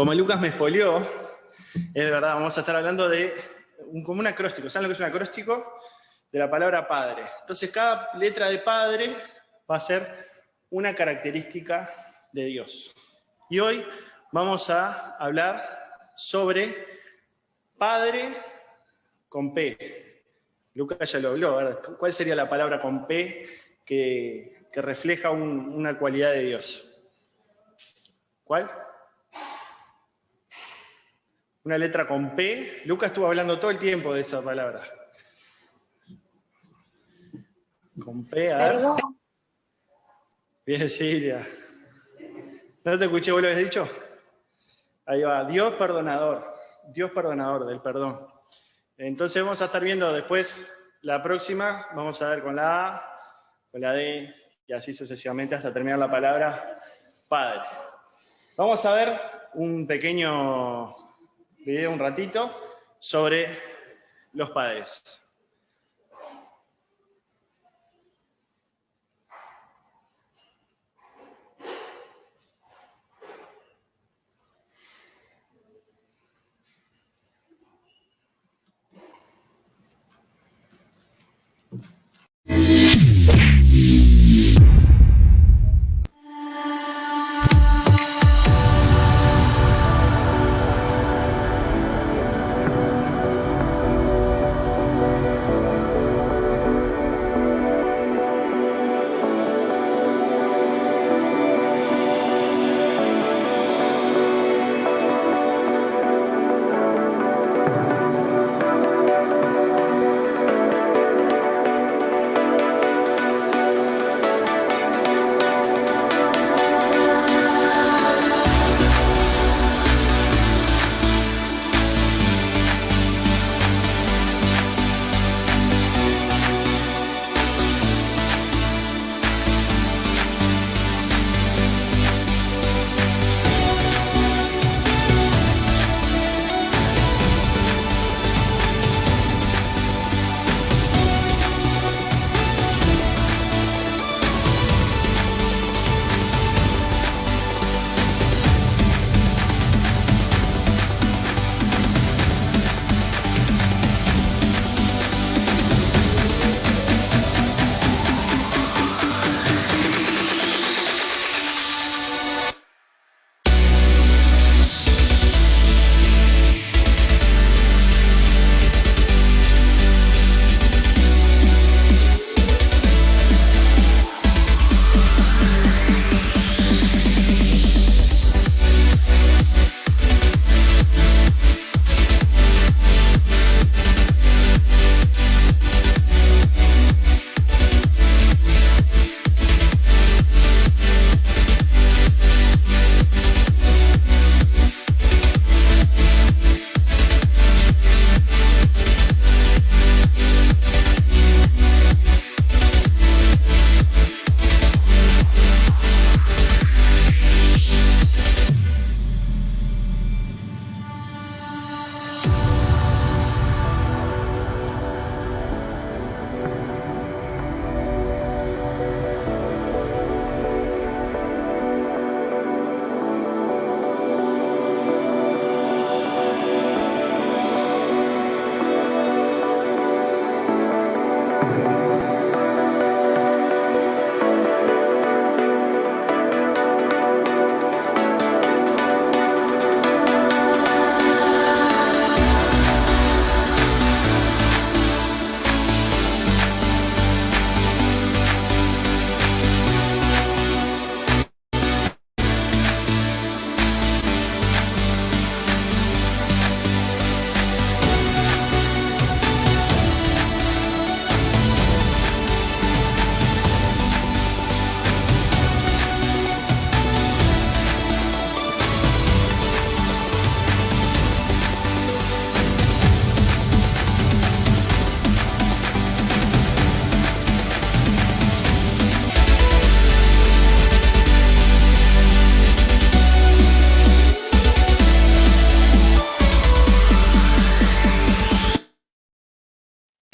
Como Lucas me spoileó, es verdad, vamos a estar hablando de como un acróstico. ¿Saben lo que es un acróstico? De la palabra padre. Entonces, cada letra de padre va a ser una característica de Dios. Y hoy vamos a hablar sobre Padre con P. Lucas ya lo habló, ¿verdad? ¿Cuál sería la palabra con P que refleja una cualidad de Dios? ¿Cuál? Una letra con P. Lucas estuvo hablando todo el tiempo de esa palabra. Con P, a ver. Perdón. Bien, Silvia. ¿No te escuché, vos lo habías dicho? Ahí va, Dios perdonador del perdón. Entonces vamos a estar viendo después la próxima, vamos a ver con la A, con la D, y así sucesivamente hasta terminar la palabra Padre. Vamos a ver un pequeño video, un ratito, sobre los padres.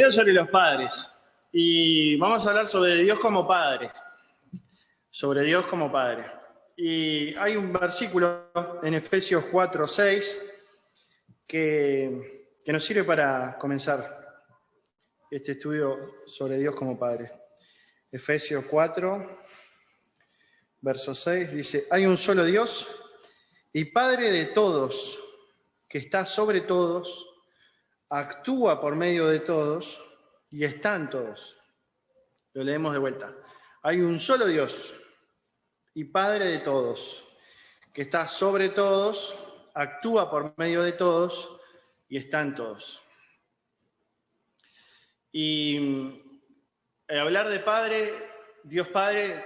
Sobre los padres, y vamos a hablar sobre Dios como Padre, sobre Dios como Padre. Y hay un versículo en Efesios 4:6 que nos sirve para comenzar este estudio sobre Dios como Padre. Efesios 4, verso 6 dice: hay un solo Dios y Padre de todos, que está sobre todos, actúa por medio de todos y está en todos. Lo leemos de vuelta. Hay un solo Dios y Padre de todos, que está sobre todos, actúa por medio de todos y está en todos. Y hablar de Padre, Dios Padre,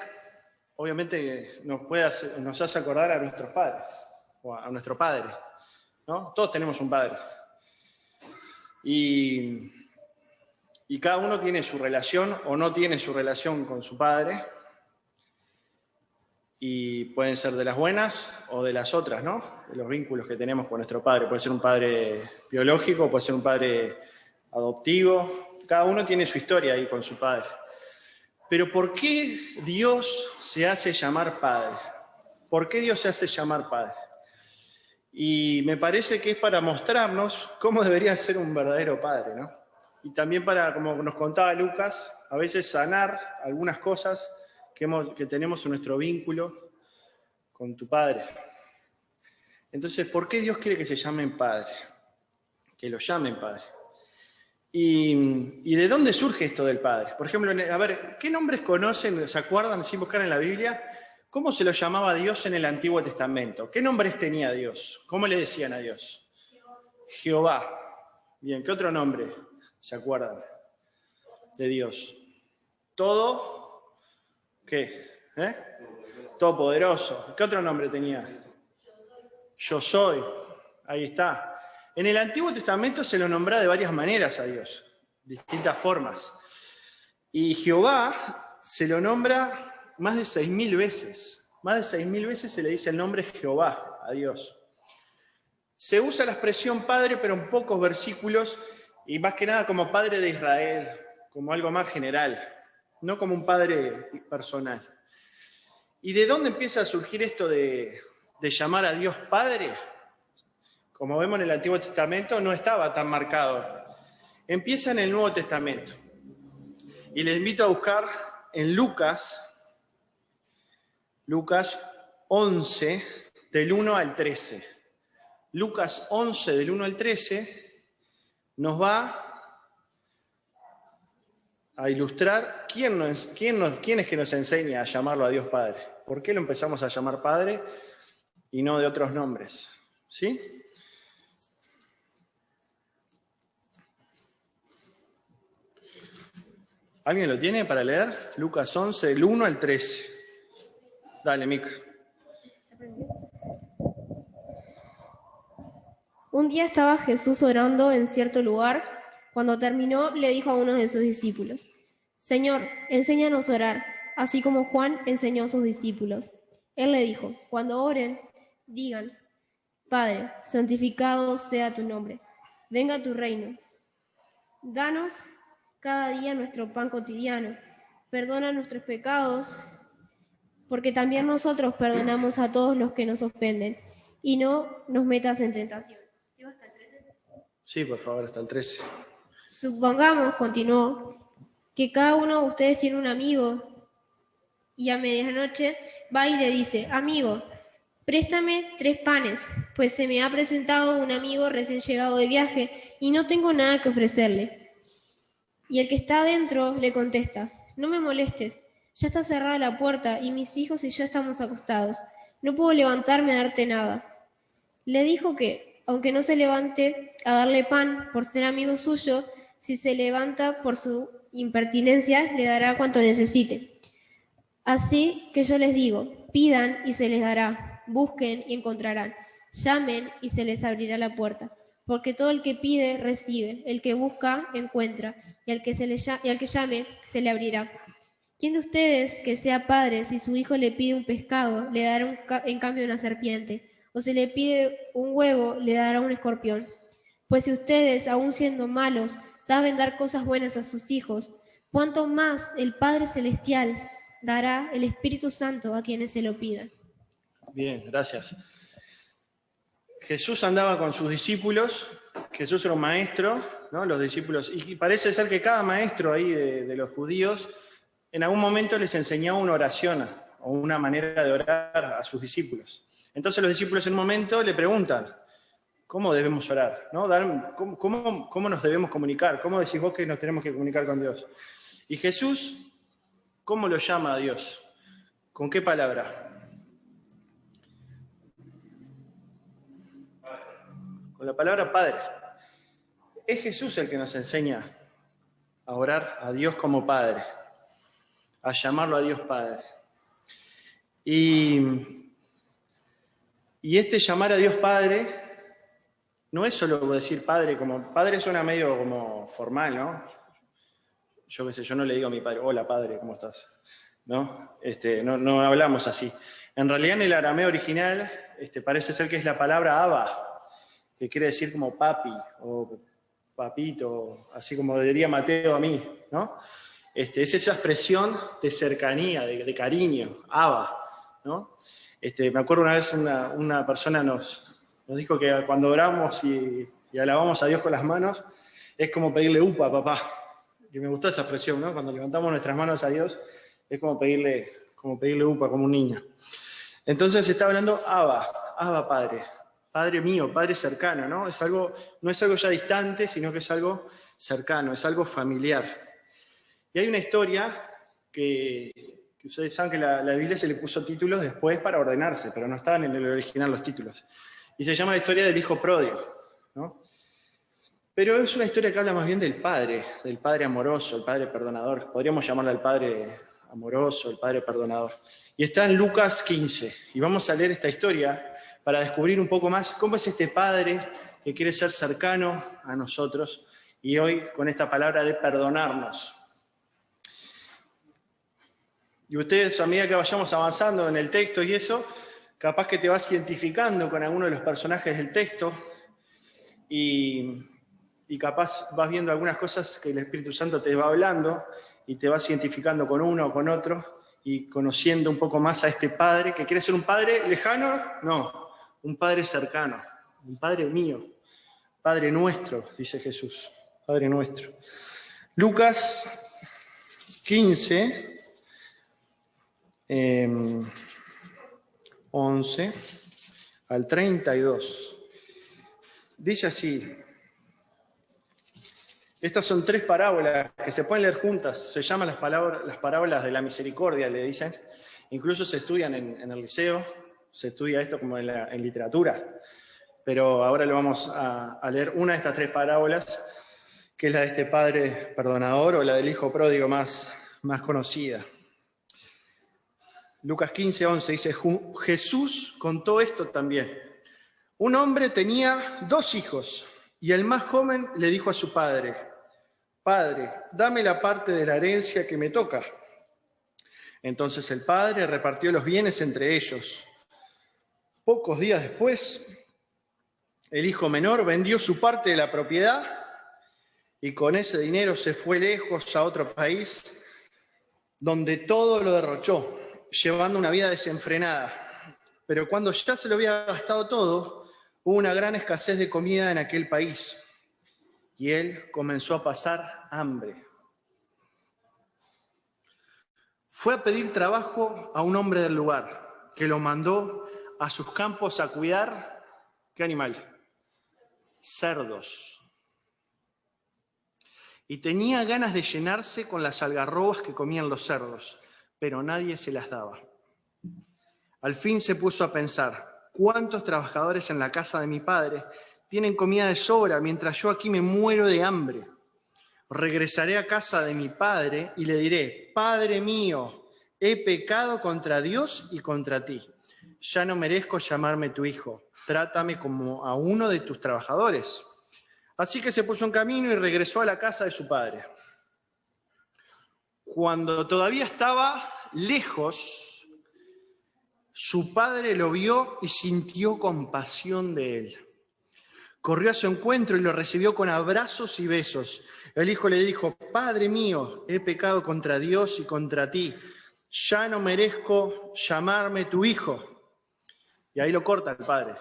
obviamente nos hace acordar a nuestros padres, o a nuestro Padre, ¿no? Todos tenemos un Padre. Y cada uno tiene su relación o no tiene su relación con su Padre. Y pueden ser de las buenas o de las otras, ¿no? De los vínculos que tenemos con nuestro padre. Puede ser un padre biológico, puede ser un padre adoptivo. Cada uno tiene su historia ahí con su padre. Pero ¿por qué Dios se hace llamar Padre? ¿Por qué Dios se hace llamar Padre? Y me parece que es para mostrarnos cómo debería ser un verdadero padre, ¿no? Y también para, como nos contaba Lucas, a veces sanar algunas cosas que tenemos en nuestro vínculo con tu Padre. Entonces, ¿por qué Dios quiere que se llamen Padre? Que lo llamen Padre. ¿Y de dónde surge esto del Padre? Por ejemplo, a ver, ¿qué nombres conocen, se acuerdan, sin buscar en la Biblia? ¿Cómo se lo llamaba Dios en el Antiguo Testamento? ¿Qué nombres tenía Dios? ¿Cómo le decían a Dios? Jehová. Bien, ¿qué otro nombre se acuerdan de Dios? Todo... ¿Qué? Todopoderoso. ¿Qué otro nombre tenía? Yo soy. Ahí está. En el Antiguo Testamento se lo nombra de varias maneras a Dios, distintas formas. Y Jehová se lo nombra más de 6.000 veces. Más de 6.000 veces se le dice el nombre Jehová a Dios. Se usa la expresión Padre, pero en pocos versículos, y más que nada como Padre de Israel, como algo más general. No como un padre personal. ¿Y de dónde empieza a surgir esto de llamar a Dios Padre? Como vemos en el Antiguo Testamento, no estaba tan marcado. Empieza en el Nuevo Testamento. Y les invito a buscar en Lucas 11, del 1 al 13. Lucas 11, del 1 al 13, nos va a ilustrar quién es que nos enseña a llamarlo a Dios Padre. ¿Por qué lo empezamos a llamar Padre y no de otros nombres? ¿Sí? ¿Alguien lo tiene para leer? Lucas 11, del 1 al 13. Dale, Mica. Un día estaba Jesús orando en cierto lugar. Cuando terminó, le dijo a uno de sus discípulos: Señor, enséñanos a orar, así como Juan enseñó a sus discípulos. Él le dijo: cuando oren, digan: Padre, santificado sea tu nombre, venga tu reino. Danos cada día nuestro pan cotidiano, perdona nuestros pecados, porque también nosotros perdonamos a todos los que nos ofenden, y no nos metas en tentación. Sí, por favor, hasta el 13. Supongamos, continuó, que cada uno de ustedes tiene un amigo y a medianoche va y le dice: amigo, préstame 3 panes, pues se me ha presentado un amigo recién llegado de viaje y no tengo nada que ofrecerle. Y el que está adentro le contesta: no me molestes, ya está cerrada la puerta y mis hijos y yo estamos acostados, no puedo levantarme a darte nada. Le dijo que, aunque no se levante a darle pan por ser amigo suyo, si se levanta por su impertinencia, le dará cuanto necesite. Así que yo les digo: pidan y se les dará, busquen y encontrarán, llamen y se les abrirá la puerta. Porque todo el que pide, recibe, el que busca, encuentra, y al que llame, se le abrirá. ¿Quién de ustedes que sea padre, si su hijo le pide un pescado, le dará en cambio una serpiente? O si le pide un huevo, le dará un escorpión. Pues si ustedes, aun siendo malos, saben dar cosas buenas a sus hijos, ¿cuánto más el Padre Celestial dará el Espíritu Santo a quienes se lo pidan? Bien, gracias. Jesús andaba con sus discípulos, Jesús era un maestro, ¿no? Los discípulos, y parece ser que cada maestro ahí de los judíos en algún momento les enseñaba una oración o una manera de orar a sus discípulos. Entonces los discípulos en un momento le preguntan, ¿cómo debemos orar? ¿No? ¿Cómo nos debemos comunicar? ¿Cómo decís vos que nos tenemos que comunicar con Dios? Y Jesús, ¿cómo lo llama a Dios? ¿Con qué palabra? Con la palabra Padre. Es Jesús el que nos enseña a orar a Dios como Padre, a llamarlo a Dios Padre. Y este llamar a Dios Padre no es solo decir Padre, como Padre suena medio como formal, ¿no? Yo qué sé, yo no le digo a mi padre, hola Padre, ¿cómo estás? ¿No? No hablamos así. En realidad en el arameo original parece ser que es la palabra Abba, que quiere decir como papi o papito, así como diría Mateo a mí, ¿no? Es esa expresión de cercanía, de cariño, Abba, ¿no? Me acuerdo una vez una persona nos dijo que cuando oramos y alabamos a Dios con las manos, es como pedirle upa, papá. Y me gustó esa expresión, ¿no? Cuando levantamos nuestras manos a Dios, es como pedirle upa, como un niño. Entonces está hablando Abba Padre. Padre mío, Padre cercano, ¿no? No es algo ya distante, sino que es algo cercano, es algo familiar. Y hay una historia que ustedes saben que la Biblia se le puso títulos después para ordenarse, pero no estaban en el original los títulos. Y se llama la historia del hijo pródigo, ¿no? Pero es una historia que habla más bien del padre amoroso, el padre perdonador. Podríamos llamarle al padre amoroso, el padre perdonador. Y está en Lucas 15. Y vamos a leer esta historia para descubrir un poco más cómo es este Padre que quiere ser cercano a nosotros y hoy con esta palabra de perdonarnos. Y ustedes, a medida que vayamos avanzando en el texto y eso, capaz que te vas identificando con alguno de los personajes del texto y capaz vas viendo algunas cosas que el Espíritu Santo te va hablando y te vas identificando con uno o con otro y conociendo un poco más a este Padre, que quiere ser un Padre lejano, no, un Padre cercano, un Padre mío, Padre nuestro, dice Jesús, Padre nuestro. Lucas 15, 11 al 32. Dice así, estas son 3 parábolas que se pueden leer juntas, se llaman las parábolas de la misericordia, le dicen, incluso se estudian en el liceo, se estudia esto como en literatura, pero ahora lo vamos a leer una de estas 3 parábolas, que es la de este padre perdonador o la del hijo pródigo más conocida. Lucas 15, 11 dice, Jesús contó esto también. Un hombre tenía 2 hijos y el más joven le dijo a su padre, Padre, dame la parte de la herencia que me toca. Entonces el padre repartió los bienes entre ellos. Pocos días después, el hijo menor vendió su parte de la propiedad y con ese dinero se fue lejos a otro país donde todo lo derrochó, llevando una vida desenfrenada. Pero cuando ya se lo había gastado todo, hubo una gran escasez de comida en aquel país y él comenzó a pasar hambre. Fue a pedir trabajo a un hombre del lugar que lo mandó a sus campos a cuidar, ¿qué animal? Cerdos. Y tenía ganas de llenarse con las algarrobas que comían los cerdos, pero nadie se las daba. Al fin se puso a pensar, ¿cuántos trabajadores en la casa de mi padre tienen comida de sobra mientras yo aquí me muero de hambre? Regresaré a casa de mi padre y le diré, Padre mío, he pecado contra Dios y contra ti. Ya no merezco llamarme tu hijo. Trátame como a uno de tus trabajadores. Así que se puso en camino y regresó a la casa de su padre. Cuando todavía estaba lejos, su padre lo vio y sintió compasión de él. Corrió a su encuentro y lo recibió con abrazos y besos. El hijo le dijo, Padre mío, he pecado contra Dios y contra ti. Ya no merezco llamarme tu hijo. Y ahí lo corta el padre,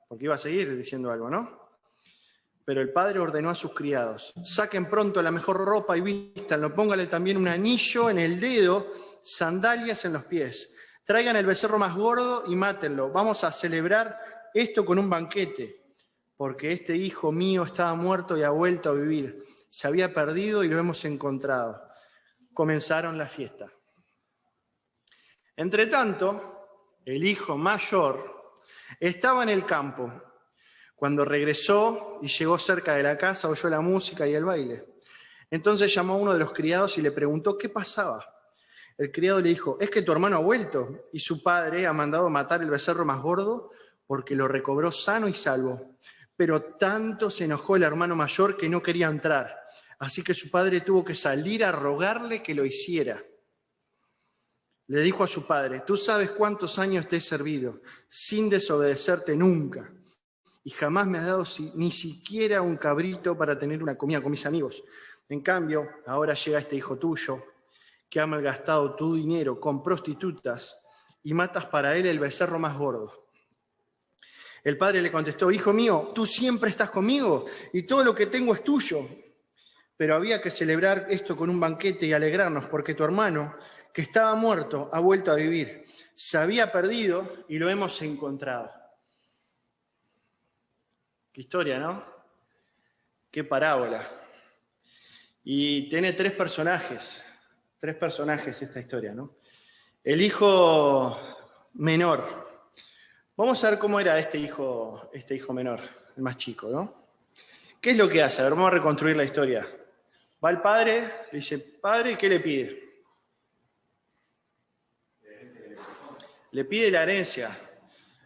porque iba a seguir diciendo algo, ¿no? Pero el padre ordenó a sus criados: saquen pronto la mejor ropa y vístanlo, póngale también un anillo en el dedo, sandalias en los pies. Traigan el becerro más gordo y mátenlo. Vamos a celebrar esto con un banquete, porque este hijo mío estaba muerto y ha vuelto a vivir. Se había perdido y lo hemos encontrado. Comenzaron la fiesta. Entre tanto, el hijo mayor estaba en el campo. Cuando regresó y llegó cerca de la casa, oyó la música y el baile. Entonces llamó a uno de los criados y le preguntó qué pasaba. El criado le dijo: es que tu hermano ha vuelto y su padre ha mandado matar el becerro más gordo porque lo recobró sano y salvo. Pero tanto se enojó el hermano mayor que no quería entrar. Así que su padre tuvo que salir a rogarle que lo hiciera. Le dijo a su padre: tú sabes cuántos años te he servido, sin desobedecerte nunca. Y jamás me has dado ni siquiera un cabrito para tener una comida con mis amigos. En cambio, ahora llega este hijo tuyo, que ha malgastado tu dinero con prostitutas y matas para él el becerro más gordo. El padre le contestó: hijo mío, tú siempre estás conmigo y todo lo que tengo es tuyo. Pero había que celebrar esto con un banquete y alegrarnos, porque tu hermano, que estaba muerto, ha vuelto a vivir. Se había perdido y lo hemos encontrado. Qué historia, ¿no? Qué parábola. Y tiene tres personajes esta historia, ¿no? El hijo menor. Vamos a ver cómo era este hijo menor, el más chico, ¿no? ¿Qué es lo que hace? A ver, vamos a reconstruir la historia. Va el padre, le dice: padre, ¿qué le pide? Le pide la herencia.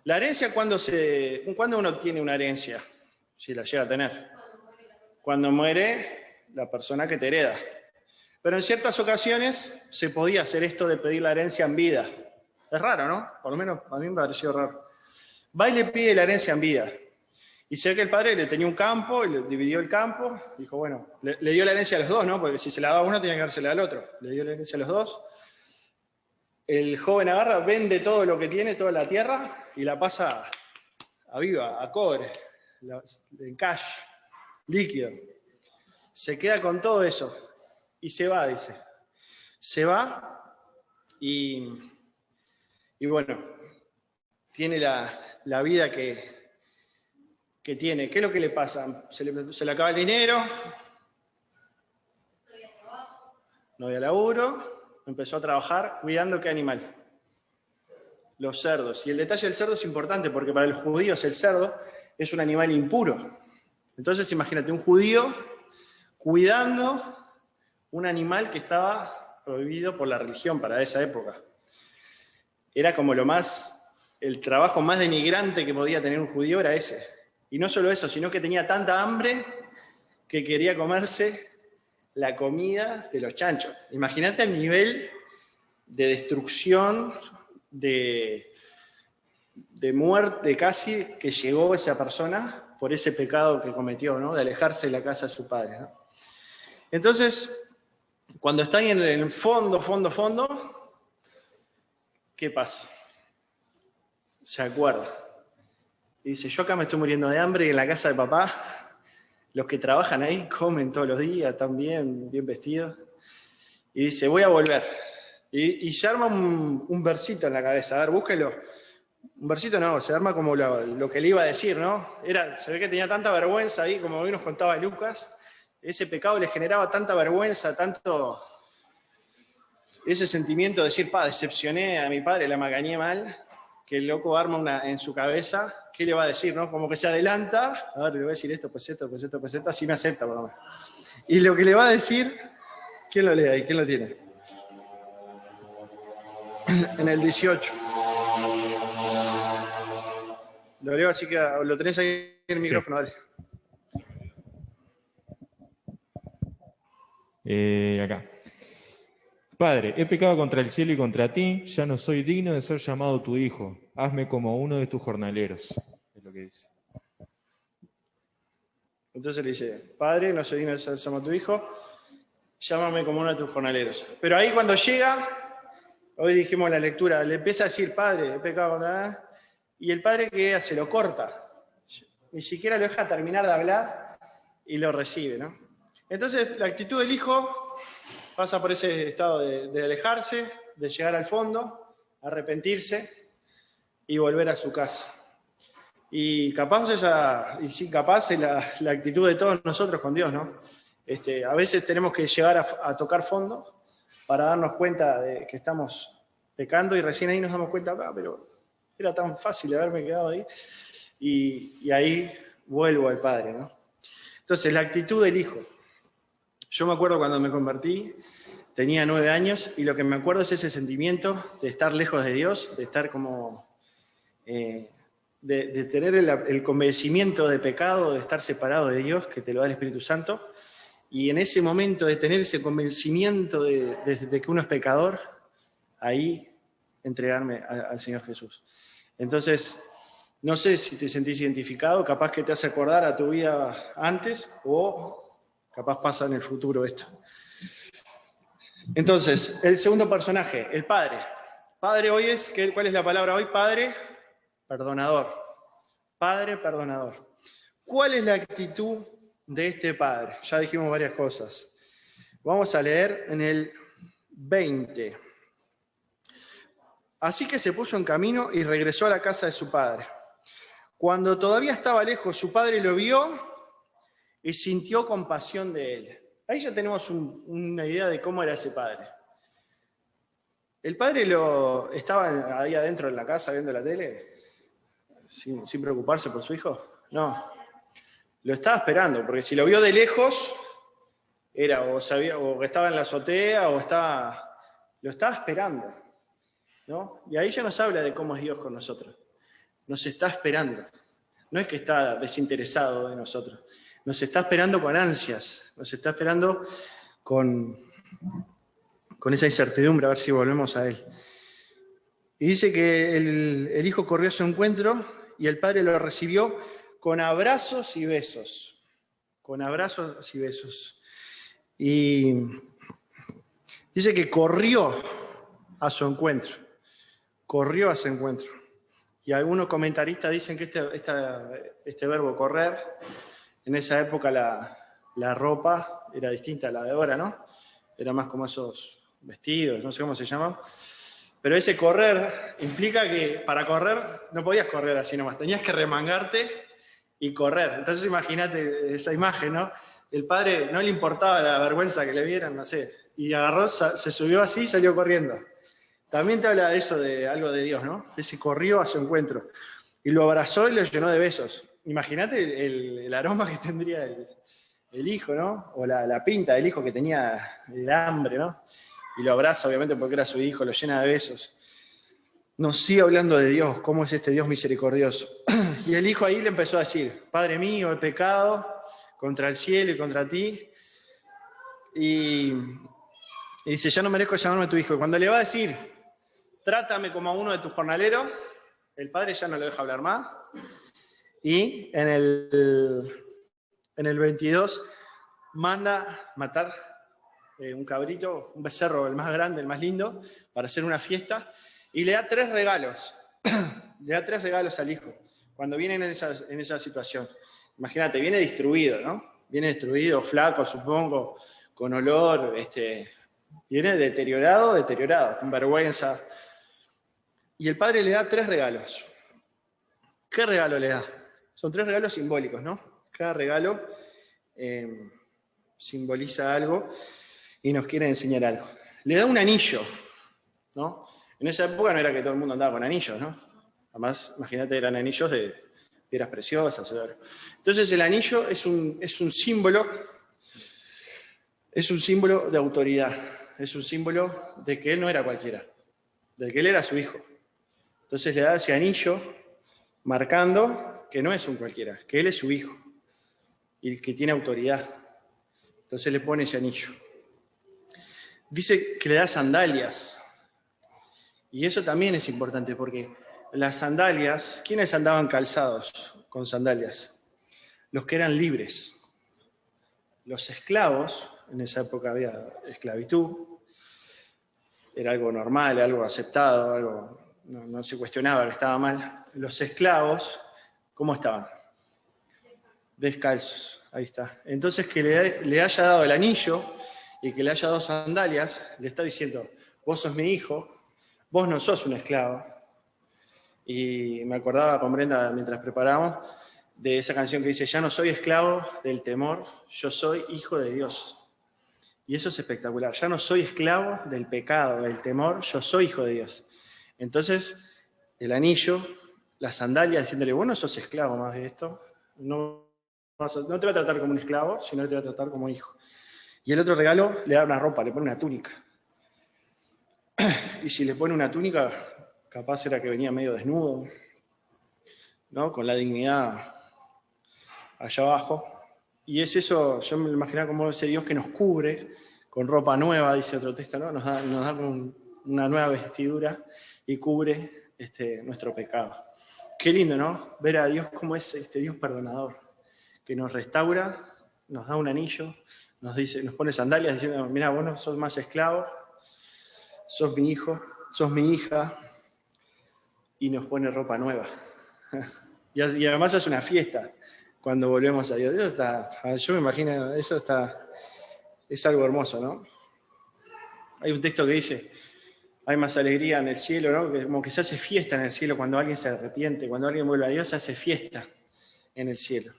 La herencia, ¿cuándo uno obtiene una herencia? Si la llega a tener. Cuando muere la persona que te hereda. Pero en ciertas ocasiones se podía hacer esto de pedir la herencia en vida. Es raro, ¿no? Por lo menos a mí me pareció raro. Va y le pide la herencia en vida. Y sé que el padre le tenía un campo y le dividió el campo. Dijo, bueno, le dio la herencia a los dos, ¿no? Porque si se la daba a uno tenía que dársela al otro. Le dio la herencia a los dos. El joven agarra, vende todo lo que tiene, toda la tierra, y la pasa a viva, a cobre, en cash, líquido. Se queda con todo eso y se va, dice. Se va y bueno, tiene la vida que tiene. ¿Qué es lo que le pasa? Se le acaba el dinero, no había laburo. Empezó a trabajar cuidando qué animal. Los cerdos. Y el detalle del cerdo es importante porque para los judíos el cerdo es un animal impuro. Entonces imagínate un judío cuidando un animal que estaba prohibido por la religión para esa época. Era como el trabajo más denigrante que podía tener un judío era ese. Y no solo eso, sino que tenía tanta hambre que quería comerse la comida de los chanchos. Imagínate el nivel de destrucción, de muerte casi, que llegó esa persona por ese pecado que cometió, ¿no? De alejarse de la casa de su padre, ¿no? Entonces, cuando está ahí en el fondo, ¿qué pasa? Se acuerda. Y dice, yo acá me estoy muriendo de hambre y en la casa de papá los que trabajan ahí comen todos los días, están bien vestidos. Y dice, voy a volver. Y se arma un versito en la cabeza. A ver, búsquelo. Un versito no, se arma como lo que le iba a decir, ¿no? Se ve que tenía tanta vergüenza ahí, como hoy nos contaba Lucas. Ese pecado le generaba tanta vergüenza, tanto ese sentimiento de decir, decepcioné a mi padre, la magañé mal, que el loco arma en su cabeza. ¿Qué le va a decir, no? Como que se adelanta, a ver, le voy a decir esto, pues esto, así me acepta, por lo menos. Y lo que le va a decir, ¿quién lo lee ahí? ¿Quién lo tiene? En el 18. Lo leo así que lo tenés ahí en el micrófono, dale. Acá. Padre, he pecado contra el cielo y contra ti, ya no soy digno de ser llamado tu hijo. Hazme como uno de tus jornaleros. Es lo que dice. Entonces le dice, Padre, no soy digno de ser llamado tu hijo, llámame como uno de tus jornaleros. Pero ahí cuando llega, hoy dijimos en la lectura, le empieza a decir, Padre, he pecado contra... Y el padre, ¿qué hace? Lo corta. Ni siquiera lo deja terminar de hablar y lo recibe, ¿no? Entonces, la actitud del hijo pasa por ese estado de alejarse, de llegar al fondo, arrepentirse y volver a su casa. Y capaz es la actitud de todos nosotros con Dios, ¿no? A veces tenemos que llegar a tocar fondo para darnos cuenta de que estamos pecando y recién ahí nos damos cuenta, pero era tan fácil haberme quedado ahí. Y ahí vuelvo al Padre, ¿no? Entonces, la actitud del hijo. Yo me acuerdo cuando me convertí, tenía 9 años, y lo que me acuerdo es ese sentimiento de estar lejos de Dios, de estar como... de tener el convencimiento de pecado, de estar separado de Dios, que te lo da el Espíritu Santo, y en ese momento de tener ese convencimiento de que uno es pecador, ahí entregarme al Señor Jesús. Entonces, no sé si te sentís identificado, capaz que te hace acordar a tu vida antes, o capaz pasa en el futuro esto. Entonces, el segundo personaje, el Padre. Padre hoy es, ¿cuál es la palabra hoy? Padre, perdonador. Padre, perdonador. ¿Cuál es la actitud de este Padre? Ya dijimos varias cosas. Vamos a leer en el 20. Así que se puso en camino y regresó a la casa de su padre. Cuando todavía estaba lejos, su padre lo vio y sintió compasión de él. Ahí ya tenemos una idea de cómo era ese padre. El padre estaba ahí adentro en la casa viendo la tele, sin preocuparse por su hijo. No, lo estaba esperando, porque si lo vio de lejos, o estaba en la azotea, lo estaba esperando, ¿no? Y ahí ya nos habla de cómo es Dios con nosotros. Nos está esperando. No es que está desinteresado de nosotros. Nos está esperando con ansias. Nos está esperando con esa incertidumbre, a ver si volvemos a Él. Y dice que el hijo corrió a su encuentro y el padre lo recibió con abrazos y besos. Con abrazos y besos. Y dice que corrió a su encuentro. Corrió a su encuentro. Y algunos comentaristas dicen que este verbo correr, en esa época la ropa era distinta a la de ahora, ¿no? Era más como esos vestidos, no sé cómo se llaman. Pero ese correr implica que para correr no podías correr así nomás, tenías que remangarte y correr. Entonces imagínate esa imagen, ¿no? El padre no le importaba la vergüenza que le vieran, no sé, y agarró, se subió así y salió corriendo. También te habla de eso, de algo de Dios, ¿no? De ese corrió a su encuentro. Y lo abrazó y lo llenó de besos. Imagínate el aroma que tendría el hijo, ¿no? O la pinta del hijo que tenía el hambre, ¿no? Y lo abraza, obviamente, porque era su hijo, lo llena de besos. Nos sigue hablando de Dios, cómo es este Dios misericordioso. Y el hijo ahí le empezó a decir, Padre mío, he pecado contra el cielo y contra ti. Y dice, ya no merezco llamarme tu hijo. Y cuando le va a decir, trátame como a uno de tus jornaleros, el padre ya no lo deja hablar más. Y en el 22 manda matar un cabrito, un becerro, el más grande, el más lindo, para hacer una fiesta. Y le da 3 regalos. Le da 3 regalos al hijo, cuando viene en esa situación. Imagínate, viene destruido, ¿no? Viene destruido, flaco, supongo, con olor, viene deteriorado, con vergüenza. Y el padre le da 3 regalos. ¿Qué regalo le da? Son 3 regalos simbólicos, ¿no? Cada regalo simboliza algo y nos quiere enseñar algo. Le da un anillo, ¿no? En esa época no era que todo el mundo andaba con anillos, ¿no? Además, imagínate, eran anillos de piedras preciosas. Entonces el anillo es un símbolo de autoridad. Es un símbolo de que él no era cualquiera, de que él era su hijo. Entonces le da ese anillo marcando que no es un cualquiera, que él es su hijo y que tiene autoridad. Entonces le pone ese anillo. Dice que le da sandalias. Y eso también es importante porque las sandalias, ¿quiénes andaban calzados con sandalias? Los que eran libres. Los esclavos, en esa época había esclavitud, era algo normal, algo aceptado, algo no se cuestionaba que estaba mal. Los esclavos, ¿cómo estaban? Descalzos, ahí está. Entonces que le haya dado el anillo y que le haya dado sandalias, le está diciendo, vos sos mi hijo, vos no sos un esclavo. Y me acordaba con Brenda mientras preparábamos de esa canción que dice, ya no soy esclavo del temor, yo soy hijo de Dios. Y eso es espectacular, ya no soy esclavo del pecado, del temor, yo soy hijo de Dios. Entonces, el anillo, las sandalias, diciéndole, vos no sos esclavo más de esto, no te va a tratar como un esclavo, sino que te va a tratar como hijo. Y el otro regalo le da una ropa, le pone una túnica. Y si le pone una túnica, capaz era que venía medio desnudo, ¿no? Con la dignidad allá abajo. Y es eso, yo me imaginaba como ese Dios que nos cubre con ropa nueva, dice otro texto, ¿no? Nos da una nueva vestidura y cubre nuestro pecado. Qué lindo, ¿no? Ver a Dios como es este Dios perdonador, que nos restaura, nos da un anillo, nos pone sandalias diciendo, mira, vos no sos más esclavo, sos mi hijo, sos mi hija, y nos pone ropa nueva. Y además es una fiesta cuando volvemos a Dios. Yo me imagino, es algo hermoso, ¿no? Hay un texto que dice, hay más alegría en el cielo, ¿no? Como que se hace fiesta en el cielo cuando alguien se arrepiente, cuando alguien vuelve a Dios, se hace fiesta en el cielo,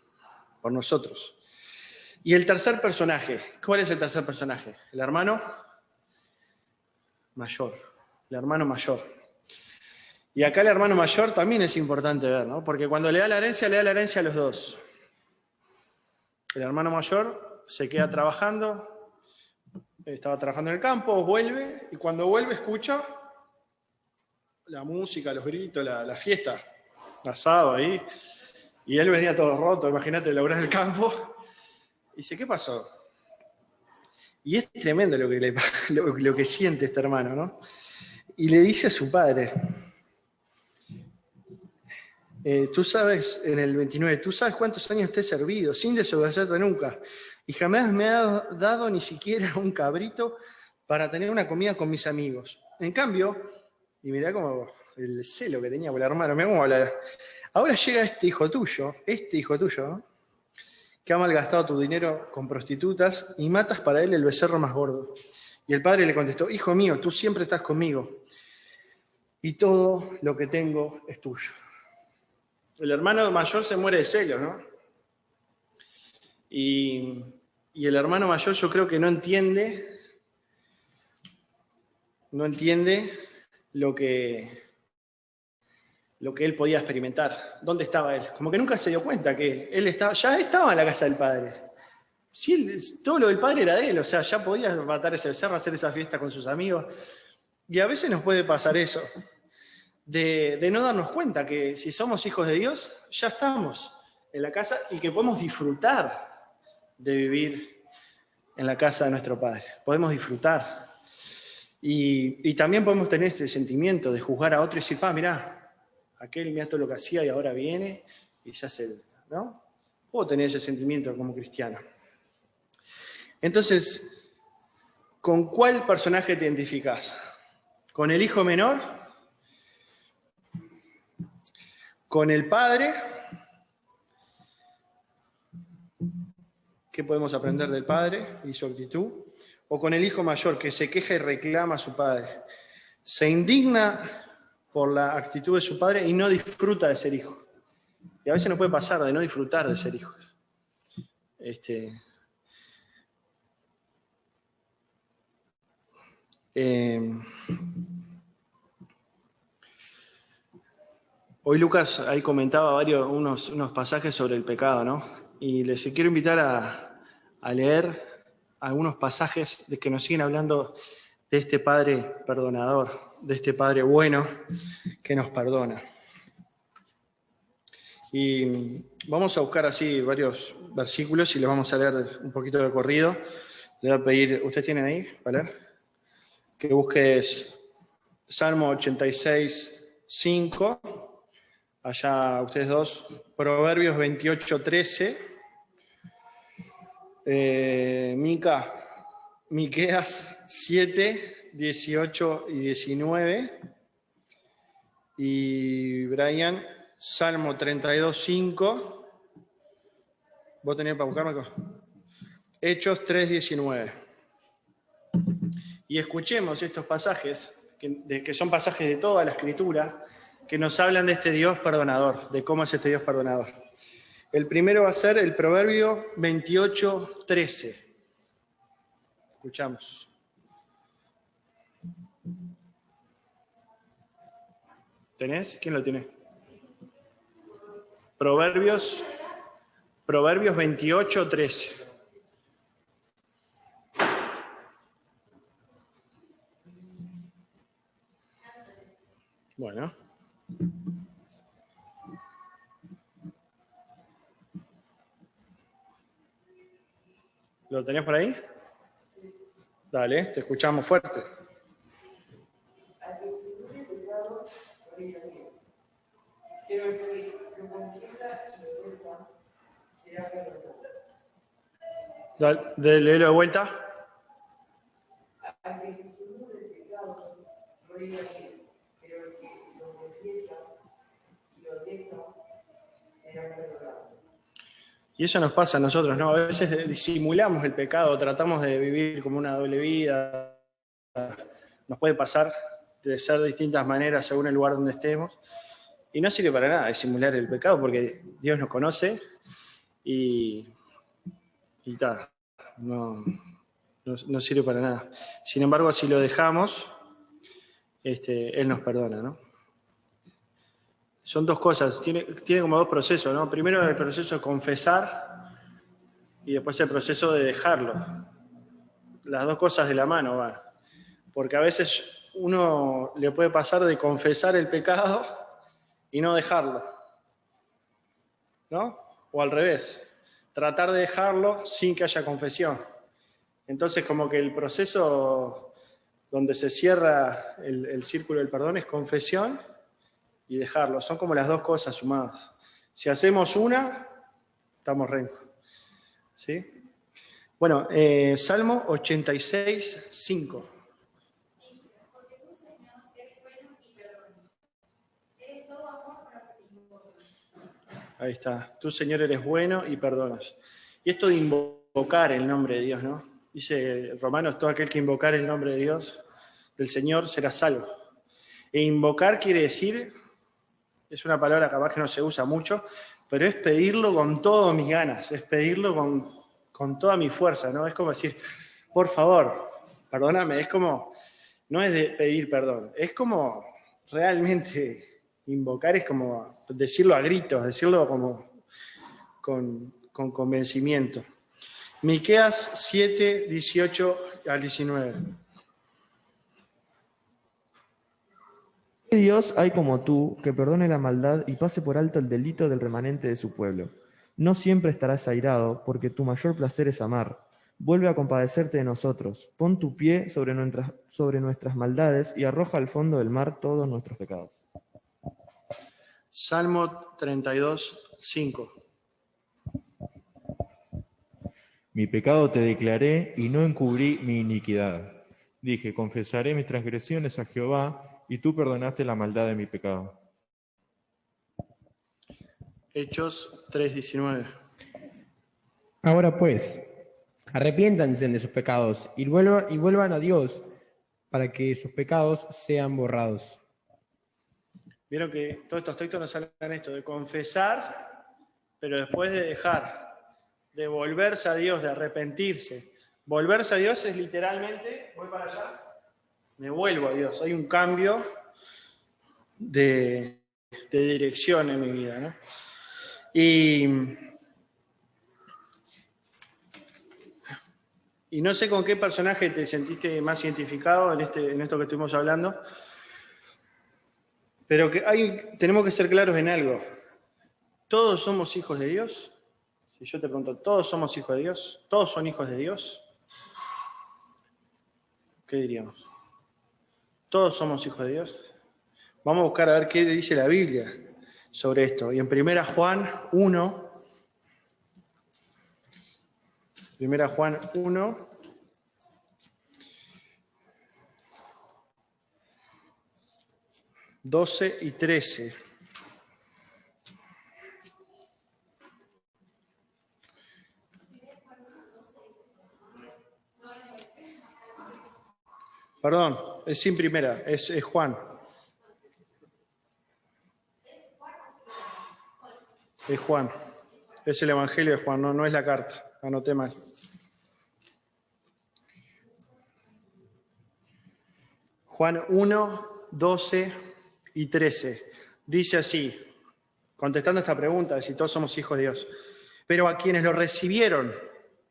por nosotros. Y el tercer personaje, ¿cuál es el tercer personaje? El hermano mayor, el hermano mayor. Y acá el hermano mayor también es importante ver, ¿no? Porque cuando le da la herencia a los dos. El hermano mayor se queda trabajando, estaba trabajando en el campo, vuelve, y cuando vuelve escucha la música, los gritos, la fiesta, asado ahí, y él venía todo roto, imagínate, laburar en el campo, y dice, ¿qué pasó? Y es tremendo lo que siente este hermano, ¿no? Y le dice a su padre, tú sabes, en el 29, tú sabes cuántos años te he servido, sin desobedecerte nunca, y jamás me has dado ni siquiera un cabrito para tener una comida con mis amigos. En cambio, y mirá como el celo que tenía por el hermano, mirá cómo habla. Ahora llega este hijo tuyo, ¿no? Que ha malgastado tu dinero con prostitutas y matas para él el becerro más gordo. Y el padre le contestó, hijo mío, tú siempre estás conmigo y todo lo que tengo es tuyo. El hermano mayor se muere de celos, ¿no? Y el hermano mayor yo creo que no entiende lo que él podía experimentar. ¿Dónde estaba él? Como que nunca se dio cuenta que él ya estaba en la casa del padre. Sí, todo lo del padre era de él, o sea, ya podía matar ese becerro, hacer esa fiesta con sus amigos. Y a veces nos puede pasar eso, de no darnos cuenta que si somos hijos de Dios, ya estamos en la casa y que podemos disfrutar de vivir en la casa de nuestro Padre. Podemos disfrutar. Y también podemos tener ese sentimiento de juzgar a otro y decir, mirá, aquel mirá todo lo que hacía y ahora viene y ya se... ¿no? Puedo tener ese sentimiento como cristiano. Entonces, ¿con cuál personaje te identificás? ¿Con el hijo menor? ¿Con el padre? ¿Qué podemos aprender del padre y su actitud? ¿O con el hijo mayor que se queja y reclama a su padre? Se indigna por la actitud de su padre y no disfruta de ser hijo. Y a veces nos puede pasar de no disfrutar de ser hijos. Hoy Lucas ahí comentaba unos pasajes sobre el pecado, ¿no? Y les quiero invitar a leer algunos pasajes de que nos siguen hablando de este Padre perdonador, de este Padre bueno que nos perdona. Y vamos a buscar así varios versículos y los vamos a leer un poquito de corrido. Le voy a pedir, ¿usted tiene ahí para leer? Que busques Salmo 86, 5. Allá ustedes dos, Proverbios 28, 13. Miqueas 7, 18 y 19. Y Brian, Salmo 32:5. ¿Vos tenés para buscar, Marco? Hechos 3:19. Y escuchemos estos pasajes, que son pasajes de toda la Escritura, que nos hablan de este Dios perdonador, de cómo es este Dios perdonador. El primero va a ser el Proverbio 28:13. Escuchamos. ¿Tenés? ¿Quién lo tiene? Proverbios 28:13. Bueno. ¿Lo tenés por ahí? Dale, te escuchamos fuerte. Dale, léelo de vuelta. Y eso nos pasa a nosotros, ¿no? A veces disimulamos el pecado, tratamos de vivir como una doble vida. Nos puede pasar de ser de distintas maneras según el lugar donde estemos. Y no sirve para nada disimular el pecado porque Dios nos conoce y tal. No sirve para nada. Sin embargo, si lo dejamos, Él nos perdona, ¿no? Son dos cosas, tiene como dos procesos, ¿no? Primero el proceso de confesar y después el proceso de dejarlo. Las dos cosas de la mano van. Porque a veces uno le puede pasar de confesar el pecado y no dejarlo, ¿no? O al revés, tratar de dejarlo sin que haya confesión. Entonces como que el proceso donde se cierra el círculo del perdón es confesión y dejarlo. Son como las dos cosas sumadas. Si hacemos una, estamos rencos. ¿Sí? Bueno, Salmo 86:5. Ahí está. Tú, Señor, eres bueno y perdonas. Y esto de invocar el nombre de Dios, ¿no? Dice Romanos, todo aquel que invocar el nombre de Dios, del Señor, será salvo. E invocar quiere decir, es una palabra capaz que no se usa mucho, pero es pedirlo con todas mis ganas, es pedirlo con toda mi fuerza, ¿no? Es como decir, por favor, perdóname, es como, no es de pedir perdón, es como realmente invocar, es como decirlo a gritos, decirlo como con convencimiento. Miqueas 7:18-19. ¿Qué Dios hay como tú, que perdone la maldad y pase por alto el delito del remanente de su pueblo? No siempre estarás airado, porque tu mayor placer es amar. Vuelve a compadecerte de nosotros. Pon tu pie sobre nuestras maldades y arroja al fondo del mar todos nuestros pecados. Salmo 32:5. Mi pecado te declaré y no encubrí mi iniquidad. Dije, confesaré mis transgresiones a Jehová, y tú perdonaste la maldad de mi pecado. Hechos 3:19. Ahora pues, arrepiéntanse de sus pecados y vuelvan a Dios para que sus pecados sean borrados. Vieron que todos estos textos nos hablan esto, de confesar, pero después de dejar, de volverse a Dios, de arrepentirse. Volverse a Dios es literalmente, voy para allá, me vuelvo a Dios. Hay un cambio de dirección en mi vida, ¿no? Y no sé con qué personaje te sentiste más identificado en esto que estuvimos hablando, pero tenemos que ser claros en algo. ¿Todos somos hijos de Dios? Si yo te pregunto, ¿todos somos hijos de Dios? ¿Todos son hijos de Dios? ¿Qué diríamos? ¿Todos somos hijos de Dios? Vamos a buscar a ver qué dice la Biblia sobre esto. Y en 1 Juan 1, 12 y 13. Perdón, es sin primera, es Juan. Es Juan. Es el Evangelio de Juan, no es la carta. Anoté mal. Juan 1, 12 y 13. Dice así, contestando esta pregunta de si todos somos hijos de Dios. Pero a quienes lo recibieron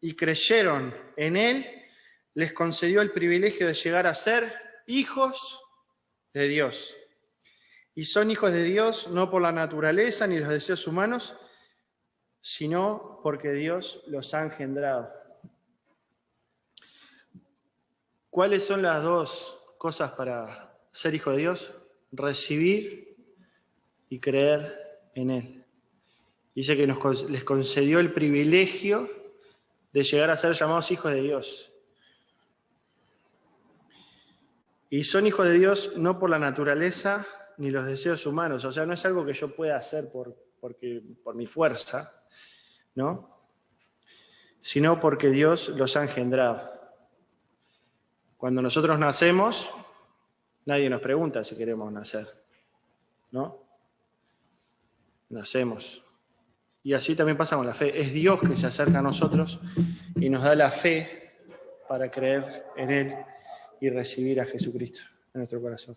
y creyeron en Él, les concedió el privilegio de llegar a ser hijos de Dios. Y son hijos de Dios no por la naturaleza ni los deseos humanos, sino porque Dios los ha engendrado. ¿Cuáles son las dos cosas para ser hijo de Dios? Recibir y creer en Él. Dice que les concedió el privilegio de llegar a ser llamados hijos de Dios. Y son hijos de Dios no por la naturaleza ni los deseos humanos. O sea, no es algo que yo pueda hacer por mi fuerza, ¿no? Sino porque Dios los ha engendrado. Cuando nosotros nacemos, nadie nos pregunta si queremos nacer, ¿no? Nacemos. Y así también pasa con la fe. Es Dios que se acerca a nosotros y nos da la fe para creer en Él y recibir a Jesucristo en nuestro corazón.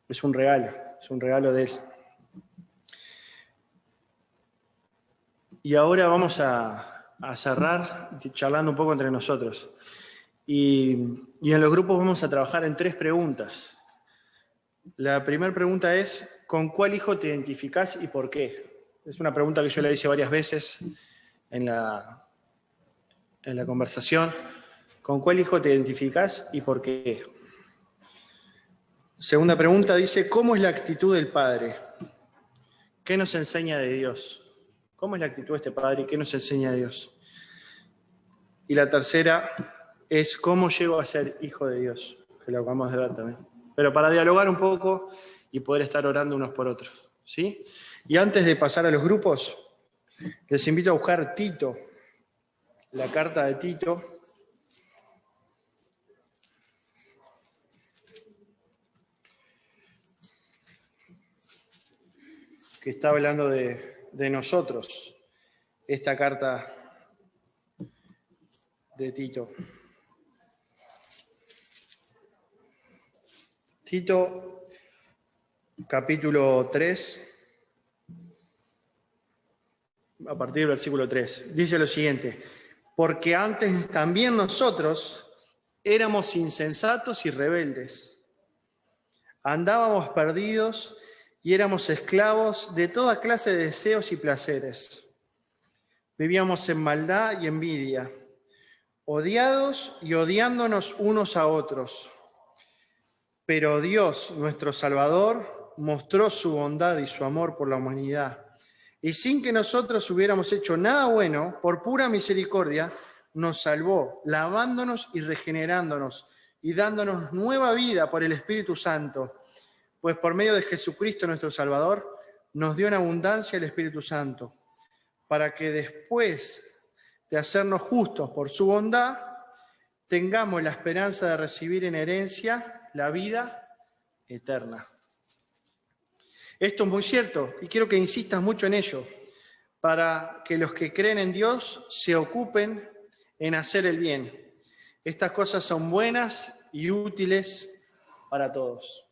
Es un regalo de Él. Y ahora vamos a cerrar charlando un poco entre nosotros. Y en los grupos vamos a trabajar en 3 preguntas. La primera pregunta es, ¿con cuál hijo te identificás y por qué? Es una pregunta que yo le hice varias veces en la conversación. ¿Con cuál hijo te identificás y por qué? Segunda pregunta dice, ¿cómo es la actitud del Padre? ¿Qué nos enseña de Dios? ¿Cómo es la actitud de este Padre y qué nos enseña de Dios? Y la tercera es, ¿cómo llego a ser hijo de Dios? Que lo acabamos de ver también. Pero para dialogar un poco y poder estar orando unos por otros, ¿sí? Y antes de pasar a los grupos, les invito a buscar Tito, la carta de Tito. Que está hablando de nosotros, esta carta de Tito. Tito, capítulo 3, a partir del versículo 3, dice lo siguiente, porque antes también nosotros éramos insensatos y rebeldes, andábamos perdidos y éramos esclavos de toda clase de deseos y placeres. Vivíamos en maldad y envidia, odiados y odiándonos unos a otros. Pero Dios, nuestro Salvador, mostró su bondad y su amor por la humanidad. Y sin que nosotros hubiéramos hecho nada bueno, por pura misericordia, nos salvó, lavándonos y regenerándonos y dándonos nueva vida por el Espíritu Santo. Pues por medio de Jesucristo nuestro Salvador, nos dio en abundancia el Espíritu Santo, para que después de hacernos justos por su bondad, tengamos la esperanza de recibir en herencia la vida eterna. Esto es muy cierto, y quiero que insistas mucho en ello, para que los que creen en Dios se ocupen en hacer el bien. Estas cosas son buenas y útiles para todos.